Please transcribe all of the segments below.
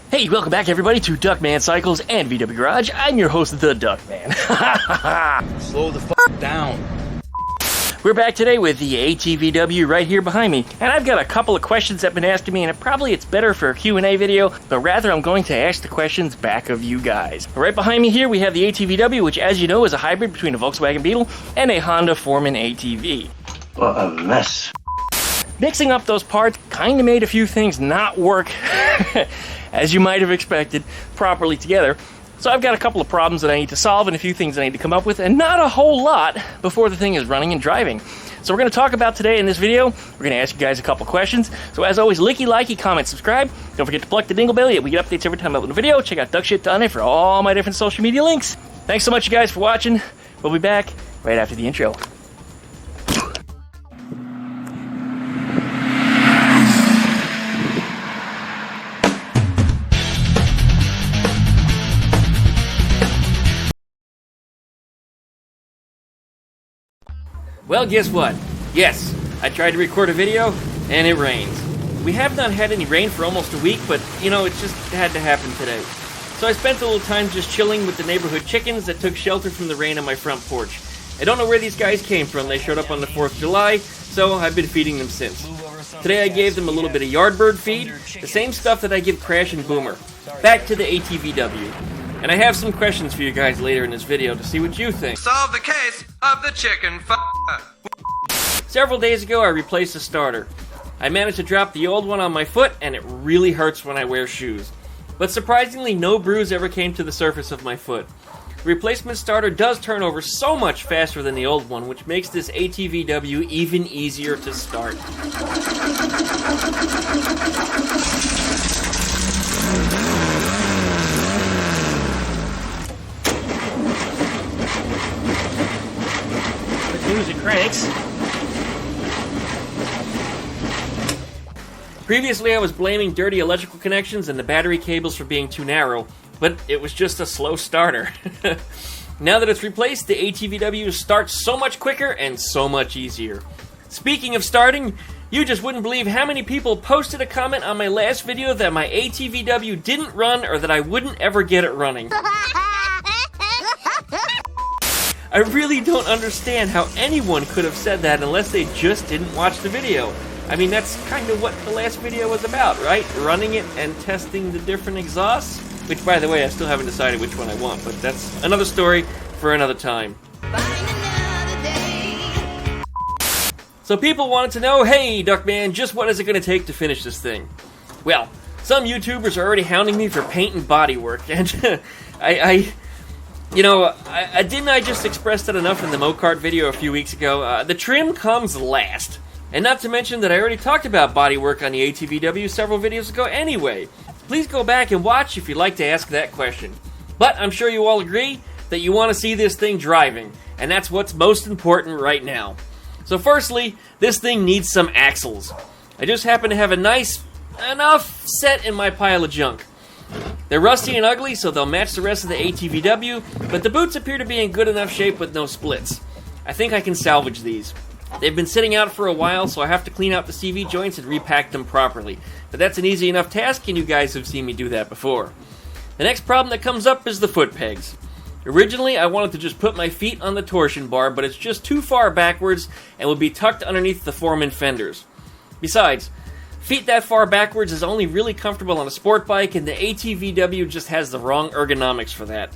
Hey, welcome back everybody to DuckmanCycles and VW Garage. I'm your host, the Duckman. Slow the down. We're back today with the ATVW right here behind me, and I've got a couple of questions that have been asking me, and it's better for a Q&A video, but rather I'm going to ask the questions back of you guys. Right behind me here we have the ATVW, which as you know is a hybrid between a Volkswagen Beetle and a Honda Foreman ATV. What a mess. Mixing up those parts kind of made a few things not work, as you might have expected, properly together. So I've got a couple of problems that I need to solve and a few things I need to come up with, and not a whole lot before the thing is running and driving. So we're going to talk about today in this video. We're going to ask you guys a couple questions. So as always, licky, likey, comment, subscribe. Don't forget to pluck the dingle bell. We get updates every time I upload a video. Check out DuckShit.net for all my different social media links. Thanks so much, you guys, for watching. We'll be back right after the intro. Well, guess what? Yes, I tried to record a video, and it rains. We have not had any rain for almost a week, but, you know, it just had to happen today. So I spent a little time just chilling with the neighborhood chickens that took shelter from the rain on my front porch. I don't know where these guys came from. They showed up on the 4th of July, so I've been feeding them since. Today I gave them a little bit of yard bird feed, the same stuff that I give Crash and Boomer. Back to the ATVW. And I have some questions for you guys later in this video to see what you think. Solve the case of the chicken Several days ago, I replaced the starter. I managed to drop the old one on my foot, and it really hurts when I wear shoes. But surprisingly, no bruise ever came to the surface of my foot. The replacement starter does turn over so much faster than the old one, which makes this ATVW even easier to start. It cranks. Previously I was blaming dirty electrical connections and the battery cables for being too narrow, but it was just a slow starter. Now that it's replaced, the ATVW starts so much quicker and so much easier. Speaking of starting, you just wouldn't believe how many people posted a comment on my last video that my ATVW didn't run or that I wouldn't ever get it running. I really don't understand how anyone could have said that unless they just didn't watch the video. I mean, that's kind of what the last video was about, right? Running it and testing the different exhausts. Which, by the way, I still haven't decided which one I want, but that's another story for another time. So people wanted to know, hey, Duckman, just what is it going to take to finish this thing? Well, some YouTubers are already hounding me for paint and bodywork, and didn't I just express that enough in the Mocart video a few weeks ago? The trim comes last. And not to mention that I already talked about bodywork on the ATVW several videos ago anyway. Please go back and watch if you'd like to ask that question. But I'm sure you all agree that you want to see this thing driving, and that's what's most important right now. So firstly, this thing needs some axles. I just happen to have a nice enough set in my pile of junk. They're rusty and ugly, so they'll match the rest of the ATVW, but the boots appear to be in good enough shape with no splits. I think I can salvage these. They've been sitting out for a while, so I have to clean out the CV joints and repack them properly. But that's an easy enough task, and you guys have seen me do that before. The next problem that comes up is the foot pegs. Originally, I wanted to just put my feet on the torsion bar, but it's just too far backwards and would be tucked underneath the Foreman fenders. Besides, feet that far backwards is only really comfortable on a sport bike, and the ATVW just has the wrong ergonomics for that.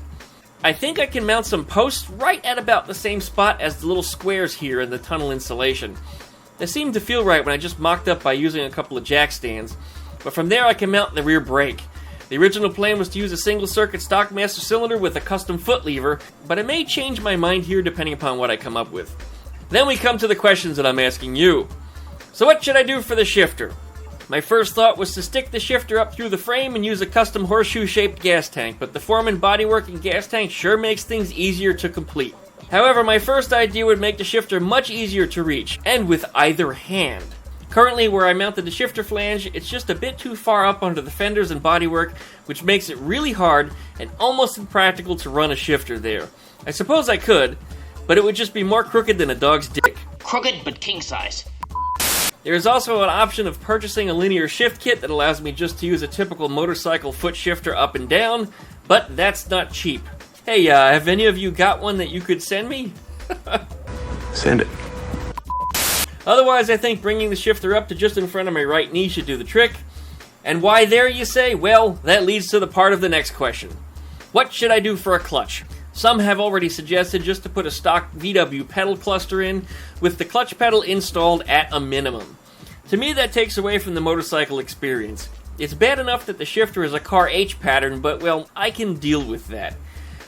I think I can mount some posts right at about the same spot as the little squares here in the tunnel insulation. They seem to feel right when I just mocked up by using a couple of jack stands, but from there I can mount the rear brake. The original plan was to use a single circuit stock master cylinder with a custom foot lever, but I may change my mind here depending upon what I come up with. Then we come to the questions that I'm asking you. So what should I do for the shifter? My first thought was to stick the shifter up through the frame and use a custom horseshoe-shaped gas tank, but the Foreman bodywork and gas tank sure makes things easier to complete. However, my first idea would make the shifter much easier to reach, and with either hand. Currently, where I mounted the shifter flange, it's just a bit too far up under the fenders and bodywork, which makes it really hard and almost impractical to run a shifter there. I suppose I could, but it would just be more crooked than a dog's dick. Crooked, but king size. There is also an option of purchasing a linear shift kit that allows me just to use a typical motorcycle foot shifter up and down, but that's not cheap. Hey, have any of you got one that you could send me? Send it. Otherwise, I think bringing the shifter up to just in front of my right knee should do the trick. And why there, you say? Well, that leads to the part of the next question. What should I do for a clutch? Some have already suggested just to put a stock VW pedal cluster in, with the clutch pedal installed at a minimum. To me, that takes away from the motorcycle experience. It's bad enough that the shifter is a car H pattern, but, well, I can deal with that.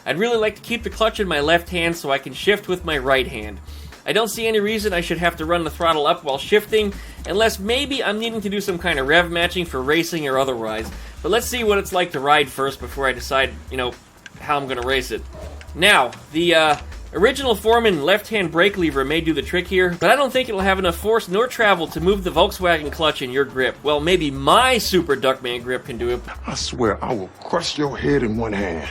I'd really like to keep the clutch in my left hand so I can shift with my right hand. I don't see any reason I should have to run the throttle up while shifting, unless maybe I'm needing to do some kind of rev matching for racing or otherwise. But let's see what it's like to ride first before I decide, how I'm going to race it. Now, the original Foreman left-hand brake lever may do the trick here, but I don't think it'll have enough force nor travel to move the Volkswagen clutch in your grip. Well, maybe my Super Duckman grip can do it. I swear I will crush your head in one hand.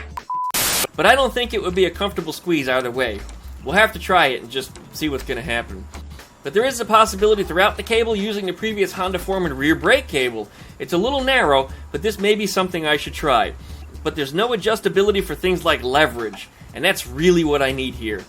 But I don't think it would be a comfortable squeeze either way. We'll have to try it and just see what's going to happen. But there is a possibility throughout the cable using the previous Honda Foreman rear brake cable. It's a little narrow, but this may be something I should try. But there's no adjustability for things like leverage, and that's really what I need here.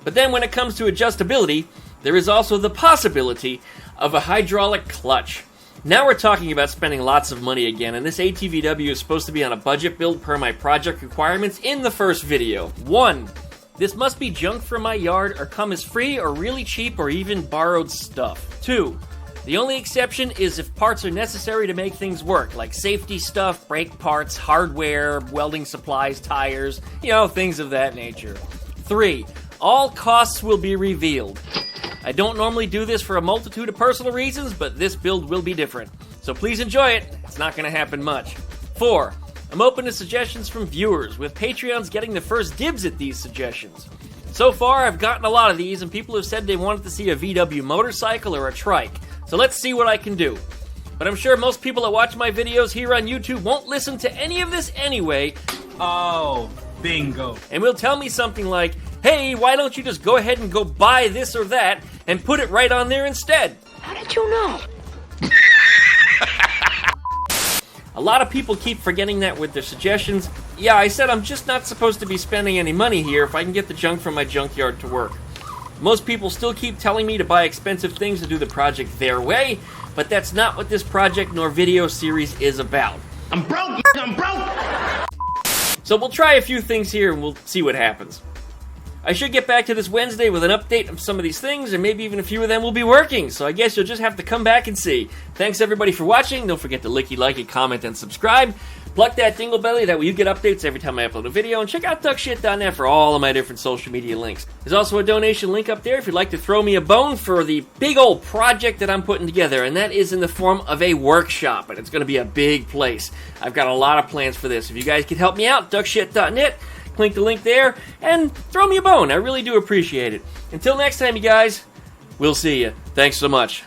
But then when it comes to adjustability, there is also the possibility of a hydraulic clutch. Now we're talking about spending lots of money again, and this ATVW is supposed to be on a budget build per my project requirements in the first video. 1. This must be junk from my yard or come as free or really cheap or even borrowed stuff. 2. The only exception is if parts are necessary to make things work, like safety stuff, brake parts, hardware, welding supplies, tires, things of that nature. 3. All costs will be revealed. I don't normally do this for a multitude of personal reasons, but this build will be different. So please enjoy it. It's not going to happen much. 4. I'm open to suggestions from viewers, with Patreons getting the first dibs at these suggestions. So far, I've gotten a lot of these, and people have said they wanted to see a VW motorcycle or a trike. So let's see what I can do. But I'm sure most people that watch my videos here on YouTube won't listen to any of this anyway. Oh, bingo. And will tell me something like, hey, why don't you just go ahead and go buy this or that and put it right on there instead? How did you know? A lot of people keep forgetting that with their suggestions. Yeah, I said I'm just not supposed to be spending any money here if I can get the junk from my junkyard to work. Most people still keep telling me to buy expensive things to do the project their way, but that's not what this project nor video series is about. I'm broke! I'm broke! So we'll try a few things here and we'll see what happens. I should get back to this Wednesday with an update of some of these things, and maybe even a few of them will be working, so I guess you'll just have to come back and see. Thanks everybody for watching. Don't forget to like it, comment, and subscribe. Pluck that dingle belly, that way you get updates every time I upload a video, and check out duckshit.net for all of my different social media links. There's also a donation link up there if you'd like to throw me a bone for the big old project that I'm putting together, and that is in the form of a workshop, and it's going to be a big place. I've got a lot of plans for this. If you guys could help me out, duckshit.net, click the link there, and throw me a bone. I really do appreciate it. Until next time, you guys, we'll see you. Thanks so much.